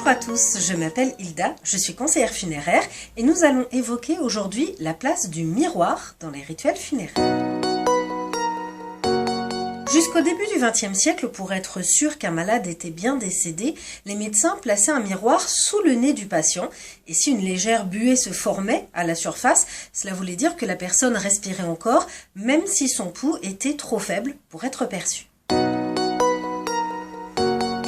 Bonjour à tous, je m'appelle Hilda, je suis conseillère funéraire et nous allons évoquer aujourd'hui la place du miroir dans les rituels funéraires. Jusqu'au début du XXe siècle, pour être sûr qu'un malade était bien décédé, les médecins plaçaient un miroir sous le nez du patient et si une légère buée se formait à la surface, cela voulait dire que la personne respirait encore, même si son pouls était trop faible pour être perçu.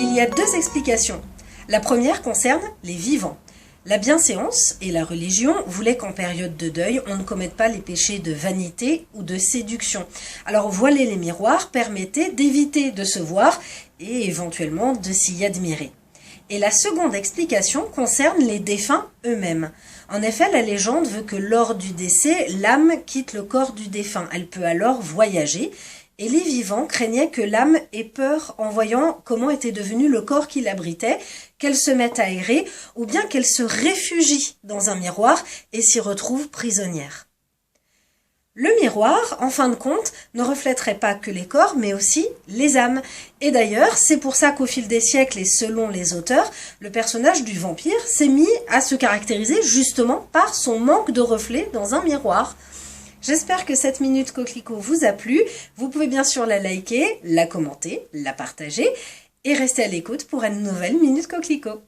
Il y a deux explications. La première concerne les vivants. La bienséance et la religion voulaient qu'en période de deuil, on ne commette pas les péchés de vanité ou de séduction. Alors voiler les miroirs permettait d'éviter de se voir et éventuellement de s'y admirer. Et la seconde explication concerne les défunts eux-mêmes. En effet, la légende veut que lors du décès, l'âme quitte le corps du défunt. Elle peut alors voyager. Et les vivants craignaient que l'âme ait peur en voyant comment était devenu le corps qui l'abritait, qu'elle se mette à errer ou bien qu'elle se réfugie dans un miroir et s'y retrouve prisonnière. Le miroir, en fin de compte, ne reflèterait pas que les corps, mais aussi les âmes. Et d'ailleurs, c'est pour ça qu'au fil des siècles et selon les auteurs, le personnage du vampire s'est mis à se caractériser justement par son manque de reflet dans un miroir. J'espère que cette Minute Coquelicot vous a plu. Vous pouvez bien sûr la liker, la commenter, la partager et rester à l'écoute pour une nouvelle Minute Coquelicot.